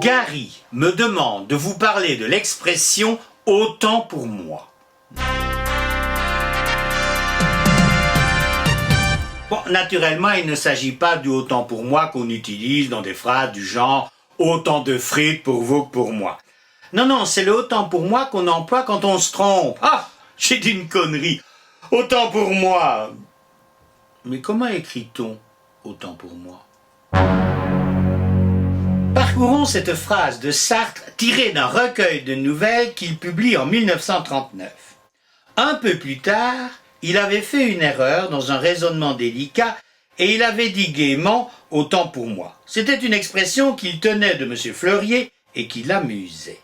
Gary me demande de vous parler de l'expression « autant pour moi ». Bon, naturellement, il ne s'agit pas du « autant pour moi » qu'on utilise dans des phrases du genre « autant de frites pour vous que pour moi ». Non, non, c'est le « autant pour moi » qu'on emploie quand on se trompe. Ah, j'ai dit une connerie. Autant pour moi. Mais comment écrit-on « autant pour moi » ? Parcourons cette phrase de Sartre tirée d'un recueil de nouvelles qu'il publie en 1939. Un peu plus tard, il avait fait une erreur dans un raisonnement délicat et il avait dit gaiement « autant pour moi ». C'était une expression qu'il tenait de M. Fleurier et qui l'amusait.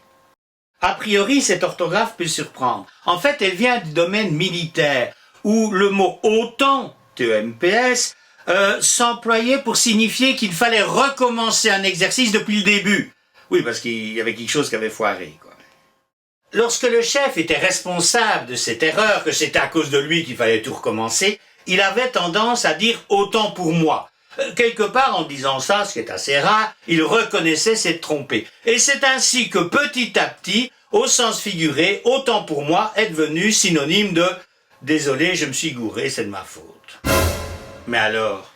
A priori, cette orthographe peut surprendre. En fait, elle vient du domaine militaire, où le mot « autant » TEMPS, s'employait pour signifier qu'il fallait recommencer un exercice depuis le début. Oui, parce qu'il y avait quelque chose qui avait foiré, quoi. Lorsque le chef était responsable de cette erreur, que c'était à cause de lui qu'il fallait tout recommencer, il avait tendance à dire « autant pour moi ». Quelque part, en disant ça, ce qui est assez rare, il reconnaissait s'être trompé. Et c'est ainsi que petit à petit, au sens figuré, « autant pour moi » est devenu synonyme de « désolé, je me suis gouré, c'est de ma faute ». Mais alors,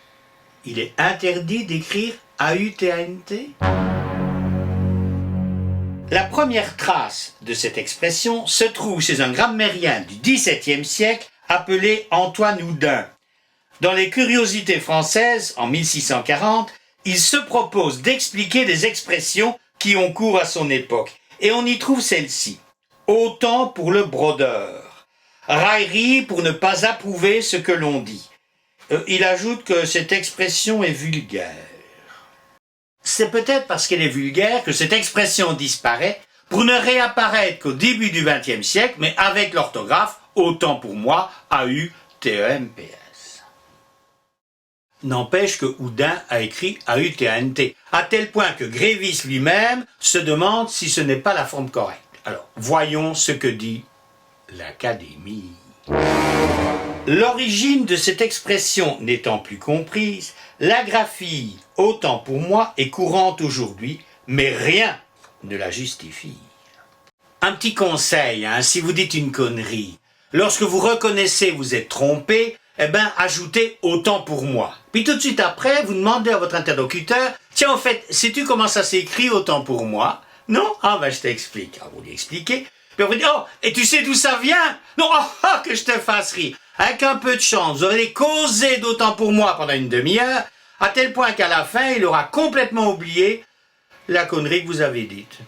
il est interdit d'écrire A-U-T-A-N-T ? La première trace de cette expression se trouve chez un grammairien du XVIIe siècle appelé Antoine Houdin. Dans les Curiosités françaises, en 1640, il se propose d'expliquer des expressions qui ont cours à son époque. Et on y trouve celle-ci. Autant pour le brodeur. Raillerie pour ne pas approuver ce que l'on dit. Il ajoute que cette expression est vulgaire. C'est peut-être parce qu'elle est vulgaire que cette expression disparaît pour ne réapparaître qu'au début du XXe siècle, mais avec l'orthographe autant pour moi, A-U-T-E-M-P-S. N'empêche que Houdin a écrit A-U-T-A-N-T, à tel point que Grévis lui-même se demande si ce n'est pas la forme correcte. Alors, voyons ce que dit l'Académie. L'origine de cette expression n'étant plus comprise, la graphie « autant pour moi » est courante aujourd'hui, mais rien ne la justifie. Un petit conseil, si vous dites une connerie, lorsque vous reconnaissez vous êtes trompé, ajoutez « autant pour moi ». Puis tout de suite après, vous demandez à votre interlocuteur « Tiens, en fait, sais-tu comment ça s'écrit « autant pour moi » ? Non ? Je t'explique. Vous lui expliquez. Puis on vous dit « Oh, et tu sais d'où ça vient ?» Non, que je te fasse rire. Avec un peu de chance, vous allez causer d'autant pour moi pendant une demi-heure, à tel point qu'à la fin, il aura complètement oublié la connerie que vous avez dite.